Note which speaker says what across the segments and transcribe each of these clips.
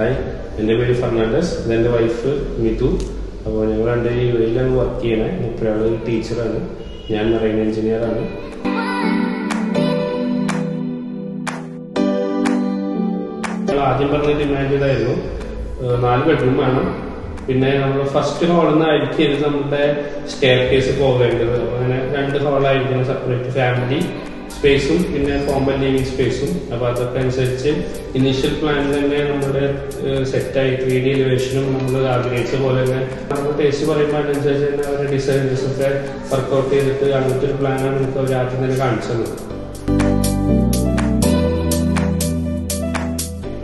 Speaker 1: Hi, എൻ്റെ പേര് Fernandez, ഇതെൻ്റെ വൈഫ് മിതു. അപ്പോൾ ഞങ്ങൾ രണ്ട് UAE-ലാണ് വർക്ക് ചെയ്യണേ. മുപ്പയാൾ ടീച്ചറാണ്, ഞാൻ മറൈൻ എഞ്ചിനീയറാണ്. ഞങ്ങൾ ആദ്യം പറഞ്ഞ ഡിമാൻഡ് ഇതായിരുന്നു, 4 ബെഡ്റൂം വേണം. പിന്നെ നമ്മൾ ഫസ്റ്റ് ഹാളിൽ നിന്നായിരിക്കും നമ്മുടെ സ്റ്റെയർ കേസ് പോകേണ്ടത്. അങ്ങനെ 2 ഹാളായിരിക്കണം, സെപ്പറേറ്റ് ഫാമിലി സ്പേസും പിന്നെ ഫോർമൽ ലിവിംഗ് സ്പേസും. അപ്പോൾ അതൊക്കെ അനുസരിച്ച് ഇനീഷ്യൽ പ്ലാൻ തന്നെ നമ്മുടെ സെറ്റായി 3D എലിവേഷനും നമ്മൾ ആഗ്രഹിച്ച പോലെ തന്നെ നമ്മുടെ ടേസ്റ്റ് പറയുമ്പോൾ അതിനനുസരിച്ച് തന്നെ അവരുടെ ഡിസൈനേഴ്സ് ഒക്കെ വർക്ക്ഔട്ട് ചെയ്തിട്ട് അങ്ങനത്തെ ഒരു പ്ലാനാണ് നമുക്ക് അവർ ആദ്യം തന്നെ കാണിച്ചത്.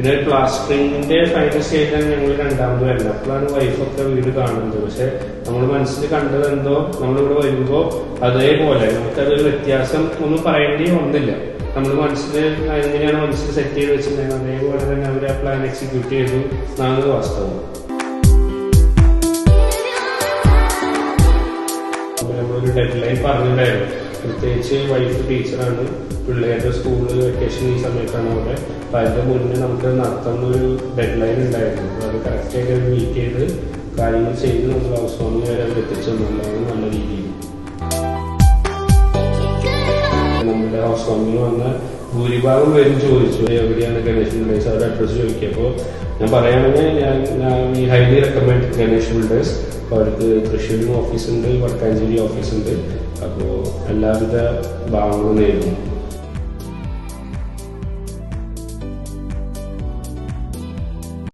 Speaker 1: പിന്നെ പ്ലാസ്റ്ററിങ്ങിന്റെ ഫൈനൽ സ്റ്റേജിലാണ് ഞങ്ങൾ രണ്ടാമത് വരുന്നത്. അപ്പോഴാണ് വൈഫൊക്കെ വീട് കാണുന്നത്. പക്ഷെ നമ്മൾ മനസ്സിൽ കണ്ടത് എന്തോ നമ്മളിവിടെ വരുമ്പോൾ അതേപോലെ നമുക്കത് വ്യത്യാസം ഒന്നും പറയേണ്ടി ഒന്നില്ല. നമ്മൾ മനസ്സിൽ എങ്ങനെയാണ് മനസ്സിൽ സെറ്റ് ചെയ്ത് വെച്ചിട്ടുണ്ടെങ്കിൽ അതേപോലെ തന്നെ അവർ ആ പ്ലാൻ എക്സിക്യൂട്ട് ചെയ്തു എന്നാണ് വാസ്തവം. നമ്മളൊരു ഡെഡ് ലൈൻ പറഞ്ഞിട്ടുണ്ടായിരുന്നു. പ്രത്യേകിച്ച് വൈഫ് ടീച്ചറാണ്, പിള്ളേരുടെ സ്കൂള് വെക്കേഷൻ ഈ സമയത്താണ് അവിടെ. അപ്പം അതിൻ്റെ മുന്നേ നമുക്ക് നടത്തുന്നൊരു ഡെഡ് ലൈൻ ഉണ്ടായിരുന്നു. അപ്പോൾ അത് കറക്റ്റായിട്ട് മീറ്റ് ചെയ്ത് കാര്യങ്ങൾ ചെയ്ത് നമ്മൾ ഹൗസ് വാമിംഗ് വരെ എത്തിച്ചെന്നുള്ളതാണ് നല്ല രീതിയിൽ. നമ്മുടെ ഹൗസ് വാമിംഗ് വന്ന ഭൂരിഭാഗം പേരും ചോദിച്ചു എവിടെയാണ് ഗണേഷ് ബിൽഡേഴ്സ്, അവരുടെ അഡ്രസ്സ് ചോദിക്കുമ്പോൾ ഞാൻ പറയുകയാണെങ്കിൽ ഞാൻ ഈ ഹൈലി റെക്കമെൻഡ് ഗണേഷ് ബിൽഡേഴ്സ്. അപ്പോൾ അവർക്ക് തൃശ്ശൂരിലും ഓഫീസുണ്ട്, വടക്കാഞ്ചേരി ഓഫീസുണ്ട്. അപ്പോൾ എല്ലാവിധ ഭാവങ്ങളും നേരുന്നു.